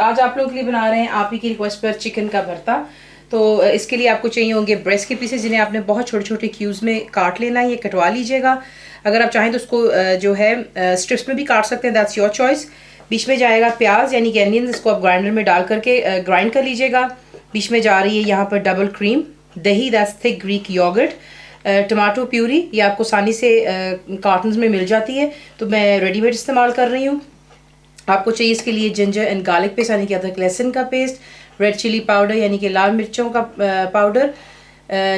आज आप लोगों के लिए बना रहे हैं आप ही की रिक्वेस्ट पर चिकन का भरता। तो इसके लिए आपको चाहिए होंगे ब्रेस्ट के पीसेस, जिन्हें आपने बहुत छोटे छोटे क्यूब्स में काट लेना है। ये कटवा लीजिएगा। अगर आप चाहें तो उसको जो है स्ट्रिप्स में भी काट सकते हैं, दैट्स योर चॉइस। बीच में जाएगा प्याज यानी कि अनियन, इसको आप ग्राइंडर में डाल करके ग्राइंड कर लीजिएगा। बीच में जा रही है यहाँ पर डबल क्रीम, दही that's thick Greek yogurt, tomato puree, ये आपको आसानी से कार्टन्स में मिल जाती है, तो मैं रेडीमेड इस्तेमाल कर रही हूँ। आपको चाहिए इसके लिए जिंजर एंड गार्लिक पेस्ट यानी कि अदरक लहसुन का पेस्ट, रेड चिली पाउडर यानी कि लाल मिर्चों का पाउडर,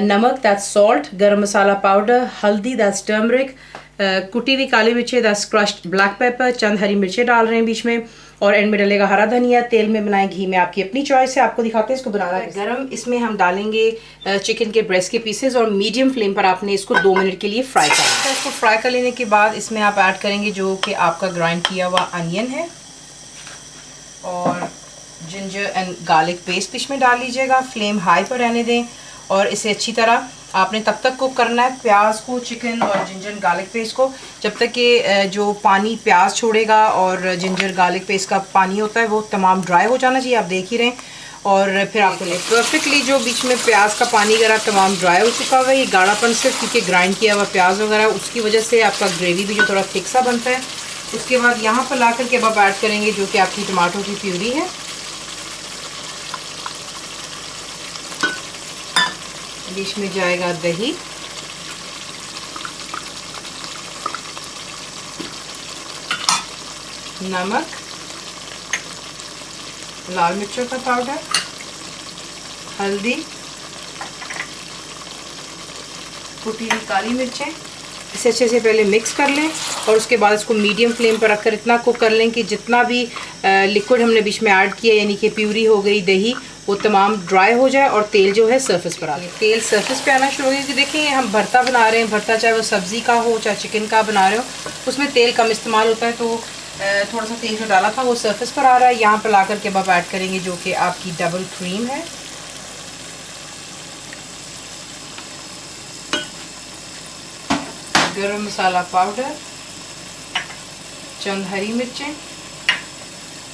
नमक दैट्स सॉल्ट, गरम मसाला पाउडर, हल्दी दैट्स टर्मरिक, कुटी हुई काली मिर्चें दैट्स क्रश्ड ब्लैक पेपर, चंद हरी मिर्चें डाल रहे हैं बीच में, और एंड में डलेगा हरा धनिया। तेल में बनाएं, घी में, आपकी अपनी चॉइस है। आपको दिखाते हैं इसको बनाना है गरम। इसमें हम डालेंगे चिकन के ब्रेस्ट के पीसेस और मीडियम फ्लेम पर आपने इसको 2 मिनट के लिए फ्राई करना है। इसको फ्राई कर लेने के बाद इसमें आप ऐड करेंगे जो कि आपका ग्राइंड किया हुआ अनियन है और जिंजर एंड गार्लिक पेस्ट बीच में डाल लीजिएगा। फ्लेम हाई पर रहने दें और इसे अच्छी तरह आपने तब तक कुक करना है, प्याज को, चिकन और जिंजर गार्लिक पेस्ट को, जब तक कि जो पानी प्याज छोड़ेगा और जिंजर गार्लिक पेस्ट का पानी होता है वो तमाम ड्राई हो जाना चाहिए। आप देख ही रहे हैं। और फिर आपको परफेक्टली जो बीच में प्याज का पानी वगैरह तमाम ड्राई हो चुका हुआ है। ये गाढ़ापन सिर्फ क्योंकि ग्राइंड किया हुआ प्याज वगैरह उसकी वजह से आपका ग्रेवी भी जो थोड़ा थिक सा बनता है। उसके बाद यहाँ पर ला करके अब आप ऐड करेंगे जो कि आपकी टमाटो की प्यूरी है। बीच में जाएगा दही, नमक, लाल मिर्चों का पाउडर, हल्दी, कुटी हुई काली मिर्चें। इसे अच्छे से पहले मिक्स कर लें और उसके बाद इसको मीडियम फ्लेम पर रखकर इतना कुक कर लें कि जितना भी लिक्विड हमने बीच में ऐड किया यानी कि प्यूरी हो गई, दही, वो तमाम ड्राई हो जाए और तेल जो है सरफेस पर आ जाए। तेल सरफेस पे आना शुरू हो गया कि देखिए हम भरता बना रहे हैं। भरता चाहे वो सब्ज़ी का हो चाहे चिकन का बना रहे हो, उसमें तेल कम इस्तेमाल होता है, तो थोड़ा सा तेल जो डाला था वो सरफेस पर आ रहा है। यहाँ पर ला करके अब आप ऐड करेंगे जो कि आपकी डबल क्रीम है, गरम मसाला पाउडर, चंद हरी मिर्चें,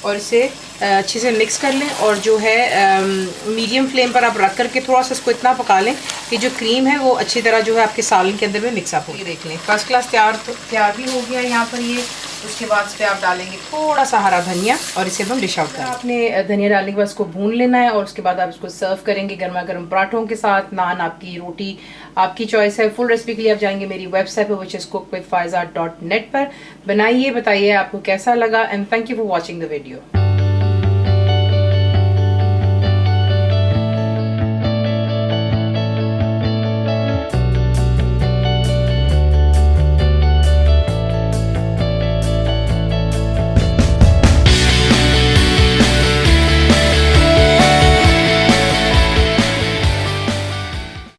और इसे अच्छे से मिक्स कर लें। और जो है मीडियम फ्लेम पर आप रख करके थोड़ा सा इसको इतना पका लें कि जो क्रीम है वो अच्छी तरह जो है आपके सालन के अंदर में मिक्सअप हो। ये देख लें फर्स्ट क्लास तैयार भी हो गया यहाँ पर ये। उसके बाद इस पर आप डालेंगे थोड़ा सा हरा धनिया और इसे हम डिश आउट करें। आपने धनिया डालने के बाद इसको भून लेना है और उसके बाद आप इसको सर्व करेंगे गर्मा गर्म पराठों के साथ। नान आपकी, रोटी आपकी चॉइस है। फुल रेसिपी के लिए आप जाएंगे मेरी वेबसाइट पर which is cooked with faiza.net पर। बनाइए, बताइए आपको कैसा लगा, and thank you for watching the video.